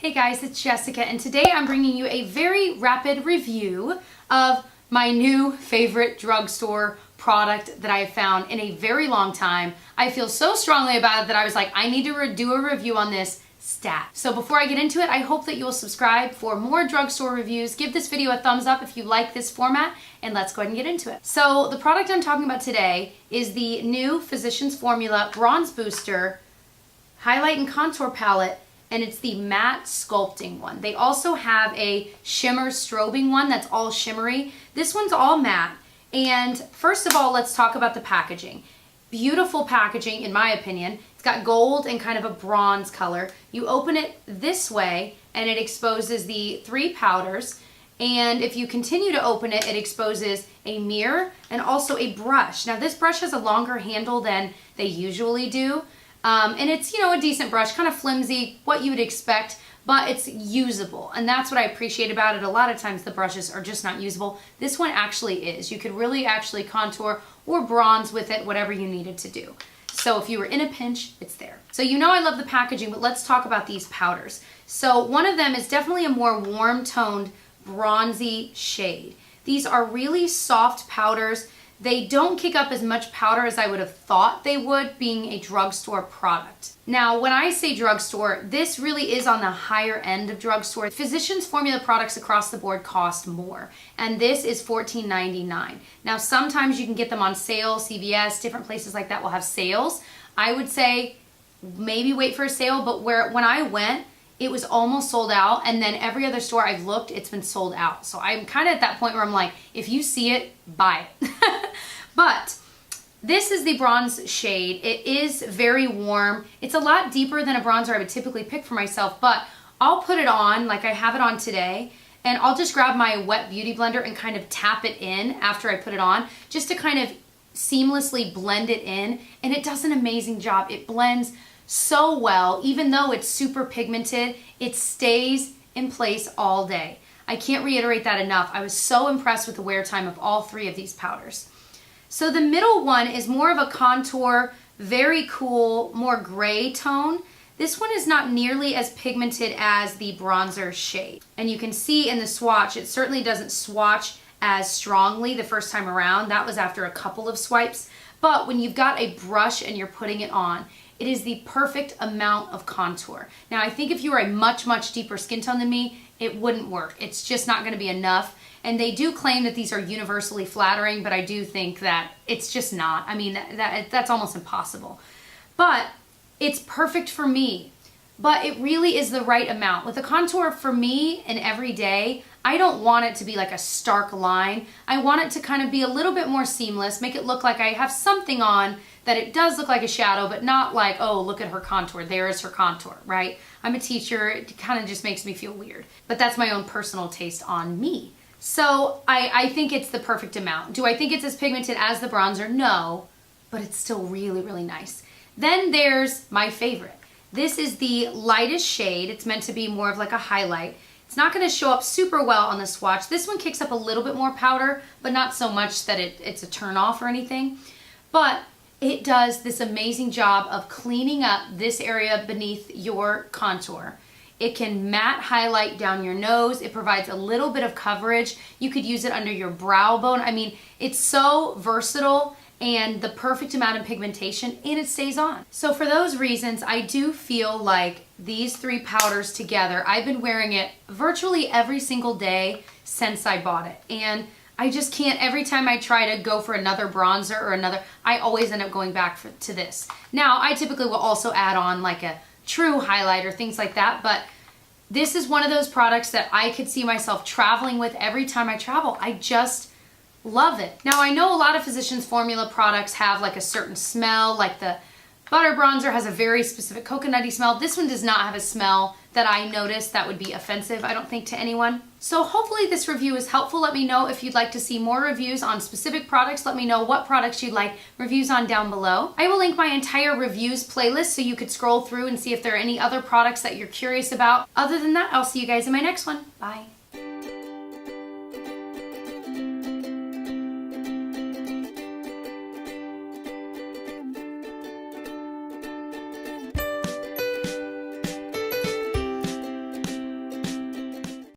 Hey guys, it's Jessica, and today I'm bringing you a very rapid review of my new favorite drugstore product that I have found in a very long time. I feel so strongly about it that I was like, I need to do a review on this stat. So before I get into it, I hope that you will subscribe for more drugstore reviews. Give this video a thumbs up if you like this format, and let's go ahead and get into it. So the product I'm talking about today is the new Physicians Formula Bronze Booster Highlight and Contour Palette, and it's the matte sculpting one. They also have a shimmer strobing one that's all shimmery. This one's all matte. And first of all, let's talk about the packaging. Beautiful packaging, in my opinion. It's got gold and kind of a bronze color. You open it this way and it exposes the 3 powders. And if you continue to open it, it exposes a mirror and also a brush. Now this brush has a longer handle than they usually do. And it's, you know, a decent brush, kind of flimsy, what you would expect, but it's usable. And that's what I appreciate about it. A lot of times the brushes are just not usable. This one actually is. You could really actually contour or bronze with it, whatever you needed to do. So if you were in a pinch, it's there. So you know I love the packaging, but let's talk about these powders. So one of them is definitely a more warm toned bronzy shade. These are really soft powders. They don't kick up as much powder as I would have thought they would, being a drugstore product. Now, when I say drugstore, this really is on the higher end of drugstore. Physicians Formula products across the board cost more, and this is $14.99. Now, sometimes you can get them on sale. CVS, different places like that will have sales. I would say maybe wait for a sale, but when I went, it was almost sold out, and then every other store I've looked, it's been sold out. So I'm kind of at that point where I'm like, if you see it, buy it. But this is the bronze shade. It is very warm. It's a lot deeper than a bronzer I would typically pick for myself, but I'll put it on like I have it on today, and I'll just grab my wet beauty blender and kind of tap it in after I put it on, just to kind of seamlessly blend it in, and it does an amazing job. It blends so well. Even though it's super pigmented, it stays in place all day. I can't reiterate that enough. I was so impressed with the wear time of all 3 of these powders. So the middle one is more of a contour, very cool, more gray tone. This one is not nearly as pigmented as the bronzer shade. And you can see in the swatch, it certainly doesn't swatch as strongly the first time around. That was after a couple of swipes. But when you've got a brush and you're putting it on, it is the perfect amount of contour. Now, I think if you were a much, much deeper skin tone than me, it wouldn't work. It's just not gonna be enough. And they do claim that these are universally flattering, but I do think that it's just not. I mean, that's almost impossible. But it's perfect for me. But it really is the right amount. With a contour for me and every day, I don't want it to be like a stark line. I want it to kind of be a little bit more seamless, make it look like I have something on, that it does look like a shadow, but not like, oh, look at her contour, there is her contour, right? I'm a teacher, it kind of just makes me feel weird. But that's my own personal taste on me. So I think it's the perfect amount. Do I think it's as pigmented as the bronzer? No, but it's still really, really nice. Then there's my favorite. This is the lightest shade. It's meant to be more of like a highlight. It's not going to show up super well on the swatch. This one kicks up a little bit more powder, but not so much that it's a turn off or anything. But it does this amazing job of cleaning up this area beneath your contour. It can matte highlight down your nose. It provides a little bit of coverage. You could use it under your brow bone. I mean, it's so versatile and the perfect amount of pigmentation, and it stays on. So for those reasons, I do feel like these 3 powders together, I've been wearing it virtually every single day since I bought it. And I just can't, every time I try to go for another bronzer or another, I always end up going back to this. Now, I typically will also add on like a true highlighter, things like that, but this is one of those products that I could see myself traveling with every time I travel. I just love it. Now, I know a lot of Physicians Formula products have like a certain smell, like the butter bronzer has a very specific coconutty smell. This one does not have a smell that I noticed that would be offensive, I don't think, to anyone. So hopefully this review is helpful. Let me know if you'd like to see more reviews on specific products. Let me know what products you'd like reviews on down below. I will link my entire reviews playlist so you could scroll through and see if there are any other products that you're curious about. Other than that, I'll see you guys in my next one. Bye.